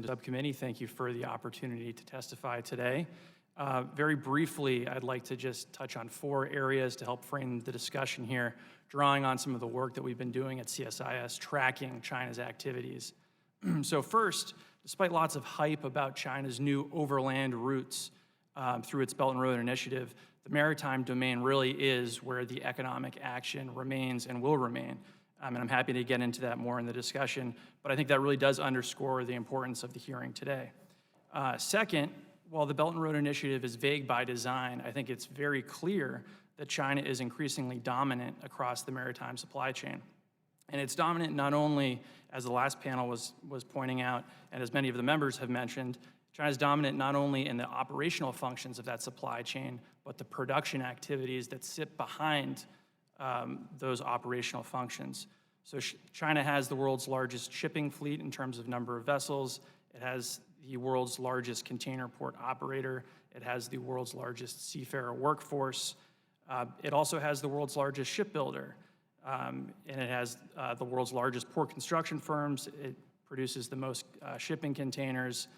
Subcommittee, thank you for the opportunity to testify today. Very briefly, I'd like to just touch on 4 areas to help frame the discussion here, drawing on some of the work that we've been doing at CSIS, tracking China's activities. So first, despite lots of hype about China's new overland routes through its Belt and Road Initiative, the maritime domain really is where the economic action remains and will remain. And I'm happy to get into that more in the discussion, but I think that really does underscore the importance of the hearing today. Second, while the Belt and Road Initiative is vague by design, I think it's very clear that China is increasingly dominant across the maritime supply chain. And it's dominant not only, as the last panel was pointing out, and as many of the members have mentioned, China's dominant not only in the operational functions of that supply chain, but the production activities that sit behind those operational functions. So China has the world's largest shipping fleet in terms of number of vessels. It has the world's largest container port operator. It has the world's largest seafarer workforce. It also has the world's largest shipbuilder. And it has the world's largest port construction firms. It produces the most shipping containers.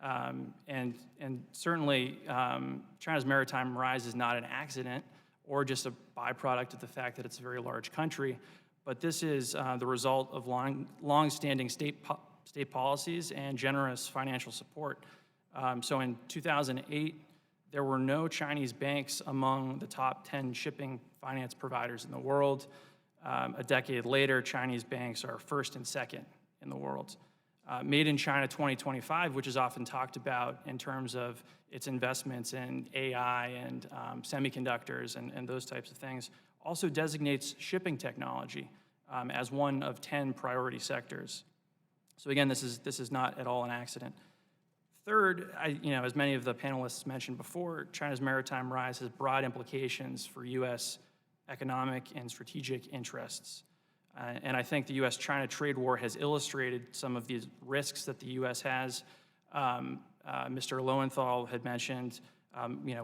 And certainly, China's maritime rise is not an accident or just a byproduct of the fact that it's a very large country, but this is the result of long-standing state policies and generous financial support. So in 2008, there were no Chinese banks among the top 10 shipping finance providers in the world. A decade later, Chinese banks are first and second in the world. Made in China 2025, which is often talked about in terms of its investments in AI and semiconductors and those types of things, also designates shipping technology as one of 10 priority sectors. So again, this is not at all an accident. Third, as many of the panelists mentioned before, China's maritime rise has broad implications for U.S. economic and strategic interests. And I think the U.S.-China trade war has illustrated some of these risks that the U.S. has. Mr. Lowenthal had mentioned,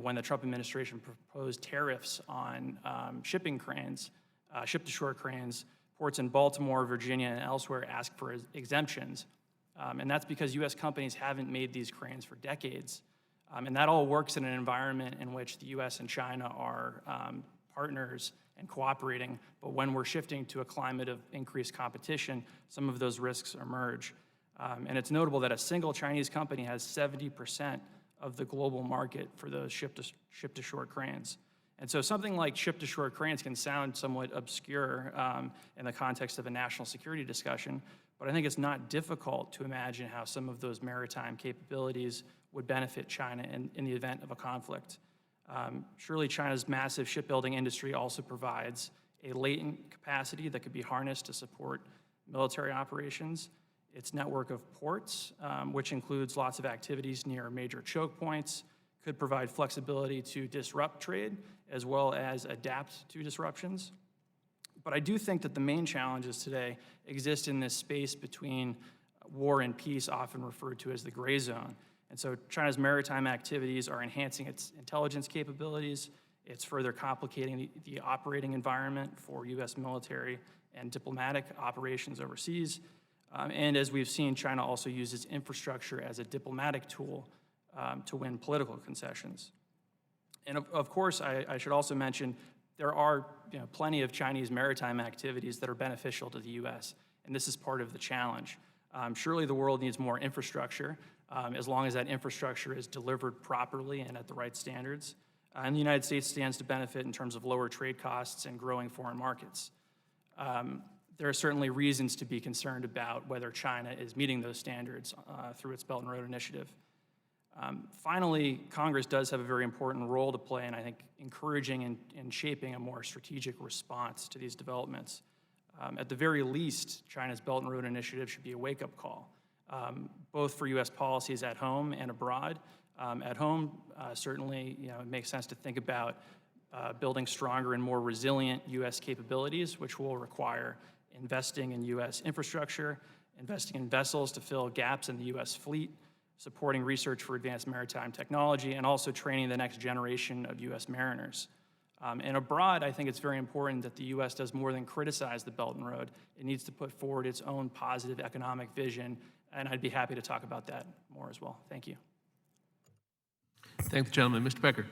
when the Trump administration proposed tariffs on shipping cranes, ship-to-shore cranes, ports in Baltimore, Virginia, and elsewhere asked for exemptions. And that's because U.S. companies haven't made these cranes for decades. And that all works in an environment in which the U.S. and China are partners and cooperating, but when we're shifting to a climate of increased competition, some of those risks emerge. And it's notable that a single Chinese company has 70% of the global market for those ship-to-shore cranes. And so something like ship-to-shore cranes can sound somewhat obscure in the context of a national security discussion, but I think it's not difficult to imagine how some of those maritime capabilities would benefit China in the event of a conflict. Surely China's massive shipbuilding industry also provides a latent capacity that could be harnessed to support military operations. Its network of ports, which includes lots of activities near major choke points, could provide flexibility to disrupt trade as well as adapt to disruptions. But I do think that the main challenges today exist in this space between war and peace, often referred to as the gray zone. And so China's maritime activities are enhancing its intelligence capabilities. It's further complicating the operating environment for U.S. military and diplomatic operations overseas. And as we've seen, China also uses infrastructure as a diplomatic tool to win political concessions. And of course, I should also mention, there are plenty of Chinese maritime activities that are beneficial to the U.S., and this is part of the challenge. Surely the world needs more infrastructure, as long as that infrastructure is delivered properly and at the right standards. And the United States stands to benefit in terms of lower trade costs and growing foreign markets. There are certainly reasons to be concerned about whether China is meeting those standards through its Belt and Road Initiative. Finally, Congress does have a very important role to play in, I think, encouraging and shaping a more strategic response to these developments. At the very least, China's Belt and Road Initiative should be a wake-up call, both for U.S. policies at home and abroad. At home, certainly, it makes sense to think about building stronger and more resilient U.S. capabilities, which will require investing in U.S. infrastructure, investing in vessels to fill gaps in the U.S. fleet, supporting research for advanced maritime technology, and also training the next generation of U.S. mariners. And abroad, I think it's very important that the U.S. does more than criticize the Belt and Road. It needs to put forward its own positive economic vision and I'd be happy to talk about that more as well. Thank you. Thank the gentleman. Mr. Becker.